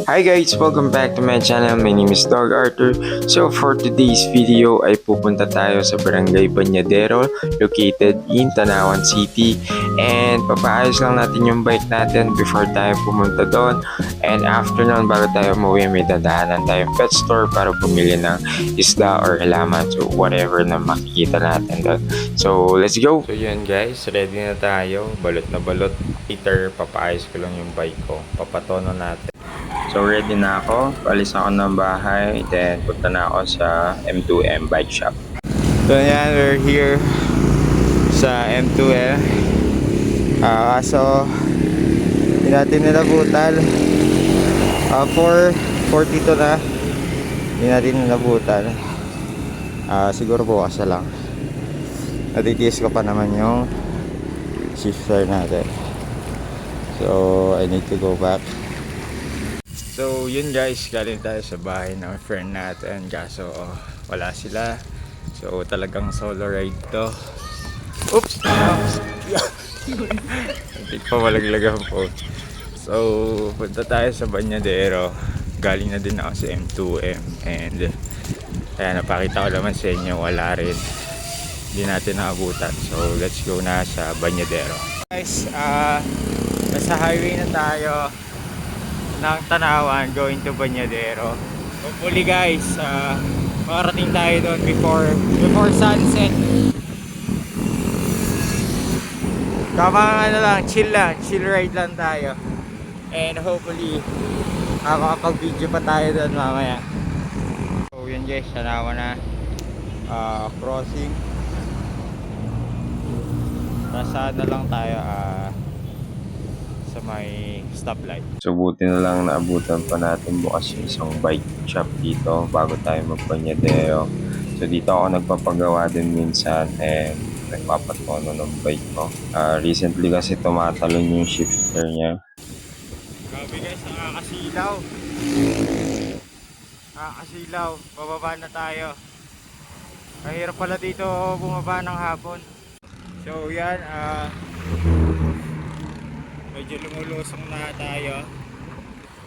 Hi guys! Welcome back to my channel. My name is Dog Arthur. So for today's video ay pupunta tayo sa Barangay Bañadero located in Tanawan City, and papaayos lang natin yung bike natin before tayo pumunta doon, and after nun bago tayo umuwi may dadaanan tayong pet store para bumili ng isda or halaman, so whatever na makikita natin doon. So let's go! So yun guys, ready na tayo. Balot na balot. Later papaayos ko lang yung bike ko. Papatono natin. So ready na ako, alis ako ng bahay, then punta na ako sa M2M bike shop. So yan, we're here sa M2M. Kaso hindi natin nilabutan. 4:42 na, hindi natin nilabutan. Siguro bukas na lang. Natitiis ko pa naman yung shifter natin. So I need to go back. So yun guys, galing tayo sa bahay ng friend natin, kaso wala sila. So talagang solo ride to. Oops! Hindi pa malaglag ang phone. So punta tayo sa Bañadero. Galing na din ako sa M2M, and kaya napakita ko naman sa inyo, wala rin. Hindi natin naabutan. So let's go na sa Bañadero. Guys, nasa highway na tayo ng Tanawan going to Bañadero. Hopefully guys, makarating tayo doon before sunset. Tama lang, chill ride lang tayo. And hopefully makakapag-video pa tayo doon mamaya. So yun guys, Tanawan na, crossing. Nasa na lang tayo sa may stoplight. So buti na lang naabutan pa natin bukas yung isang bike shop dito bago tayo mag-Bañadero. So dito ako nagpapagawa din minsan, and nagpapatono ng bike ko. Recently kasi tumatalon yung shifter niya. Grabe guys, nakakasilaw. Bababa na tayo. Mahirap pala dito bumaba ng hapon. So yan, medyo lumulusong na tayo.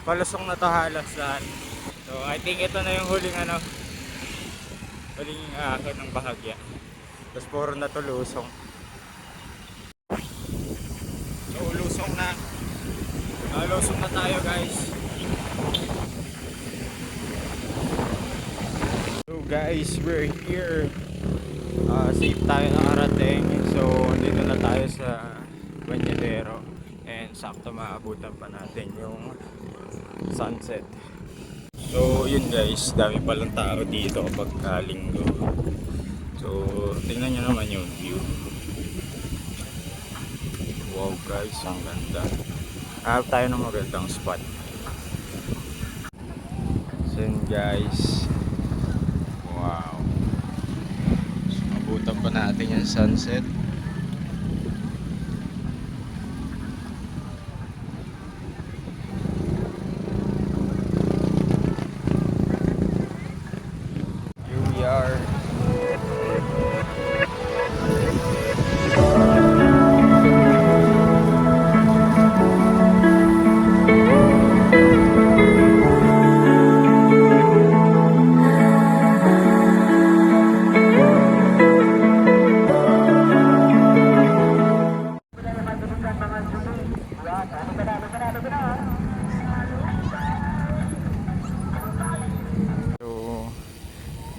Palusong na to halos lahat. So I think ito na yung huling huling ahon ng bahagya. Tapos puro na to lusong. So lusong na. Lusong na tayo guys. So guys, we're here. Safe tayo nakarating. So dito na tayo sa Bañadero. And sakto maabutan pa natin yung sunset. So yun guys, dami palang tao dito pagka linggo. So tingnan nyo naman yung view. Wow guys, ang ganda. Hanap tayo ng magandang spot. So yun guys, wow, so maabutan pa natin yung sunset.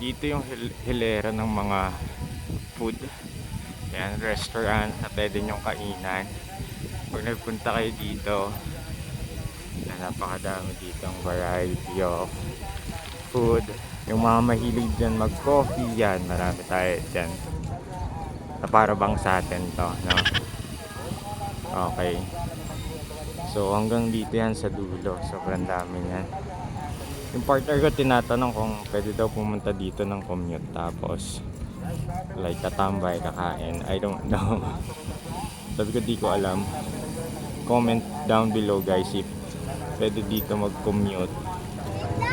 Dito yung hilera ng mga food. Yan, restaurant na pwede nyong kainan. Pag nagpunta kayo dito, napakadami dito ang variety of food. Yung mga mahilig dyan mag-coffee, yan, marami tayo dyan. Na para bang sa atin to, no? Okay. So hanggang dito yan sa dulo. Sobrang dami yan. Yung partner ko tinatanong kung pwede daw pumunta dito ng commute, tapos like tatambay, kakain. I don't know. Sabi ko di ko alam. Comment down below guys if pwede dito mag-commute.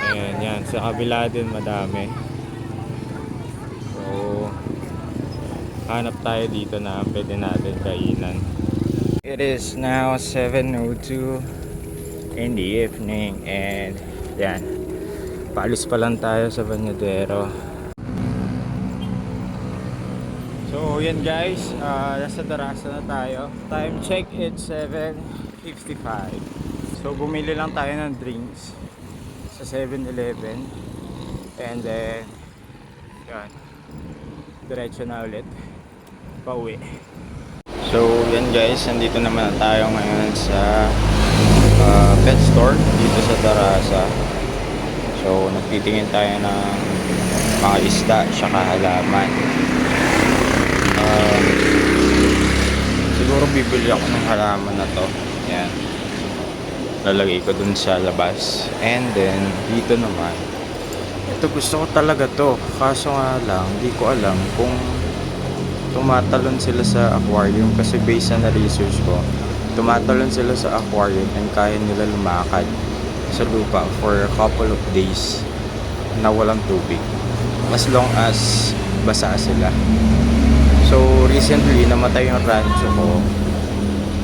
Ayan, yan. Sa kabila din madami. So hanap tayo dito na pwede natin kainan. It is now 7:02. in the evening. And yan, paalis pa lang tayo sa Bañadero. So yan guys, nasa Darasa na tayo. Time check, it's 7:55. So bumili lang tayo ng drinks sa 7-Eleven. And then yan, diretso na ulit pauwi. So yan guys, nandito naman tayo ngayon sa pet store dito sa Darasa. So nagtitingin tayo ng mga isda saka halaman. Siguro bibili ako ng halaman na to. Yan, lalagay ko dun sa labas. And then dito naman, ito gusto ko talaga to, kaso nga lang hindi ko alam kung tumatalon sila sa aquarium, kasi based sa na-research ko, tumatalon sila sa aquarium and kaya nila lumakad sa lupa for a couple of days na walang tubig, as long as basa sila. So recently namatay yung rancho ko,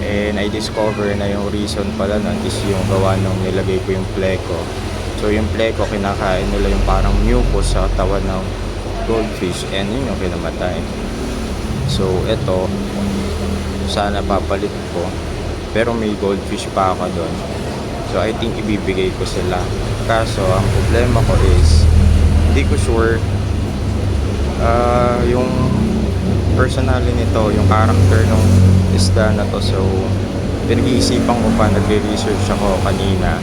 and I discover na yung reason pala nun is yung gawa nung nilagay ko yung pleko. So yung pleko, kinakain nila yung parang mucus sa katawan ng goldfish, and yun yung kinamatay. So eto, sana papalit ko, pero may goldfish pa ako doon. So I think ibibigay ko sila. Kaso ang problema ko is hindi ko sure yung personality nito, yung character ng isda na to. So pinag-iisipan ko pa, nagre-research ako kanina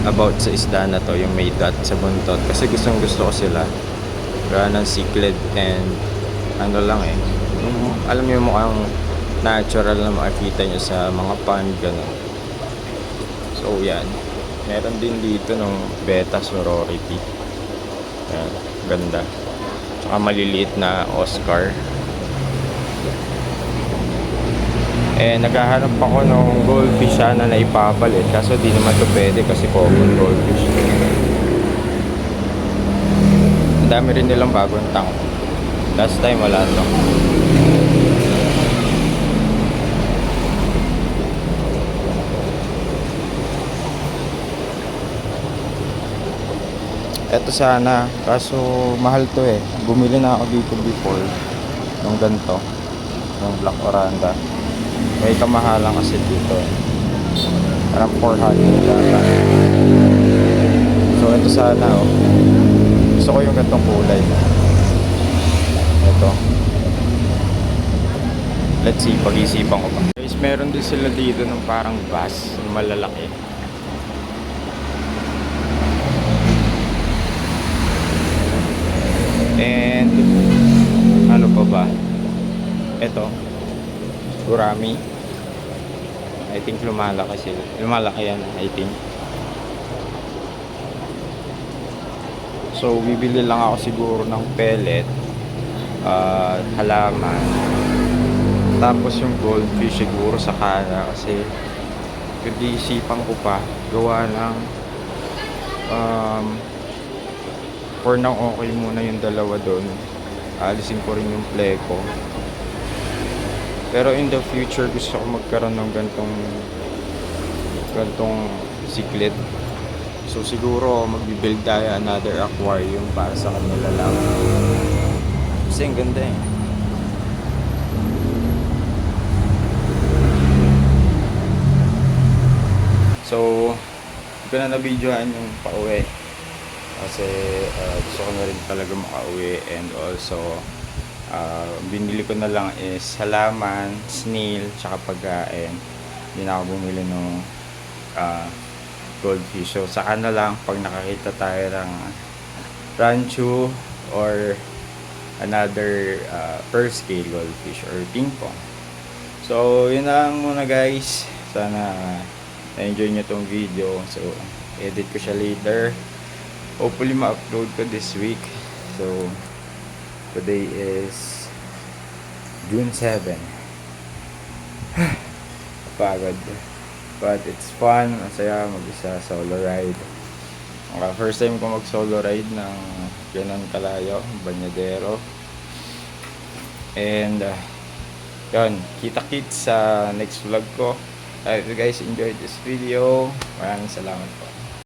about sa isda na to, yung may dot sa buntot, kasi gustong gusto ko sila. Kaya ng cichlid and ano lang yung, alam niyo, mukhang natural na makikita nyo sa mga pond, gano'n. So yan, meron din dito ng beta sorority. Yan, ganda. Tsaka maliliit na Oscar. Naghahanap ako ng goldfish sana na ipapalit, kaso di naman to pwede kasi common goldfish. Ang dami rin nilang bagong tank. Last time wala to. Eto sana, kaso mahal to Bumili na ako dito before nung ganito, ng Black Oranda. May kamahalan kasi dito parang 400 yata. So ito sana gusto ko yung gantong kulay. Ito, let's see, pag-isipan ko pa. Guys, meron din sila dito ng parang bass, malalaki. And ano pa ba? Ito, gurami. I think lumalaki sila. Lumalaki yan, I think. So bibili lang ako siguro ng pellet, halaman, tapos yung goldfish siguro sa kana, kasi pag-iisipan ko pa gawa ng for now okay muna yung dalawa doon. Alisin ko rin yung pleko, pero in the future gusto ko magkaroon ng gantong cichlid. So siguro magbibuild tayo another aquarium para sa kanila lang, kasi ang ganda So hindi ko na na-videohan yung pauwi kasi gusto ko na rin talaga makauwi. And also binili ko na lang is halaman, snail, tsaka pagkain. Hindi na ako bumili ng goldfish. So saka na lang pag nakakita tayo ng rancho or another first scale goldfish or ping pong. So yun na lang muna guys. Sana na-enjoy nyo tong video. So edit ko siya later. Hopefully ma-upload ko this week. So today is June 7. Pagod, but it's fun. Masaya mag-isa solo ride. First time ko mag solo ride ng ganun kalayo, Bañadero. And yun, kita-kits sa next vlog ko. If you guys enjoyed this video, maraming salamat po.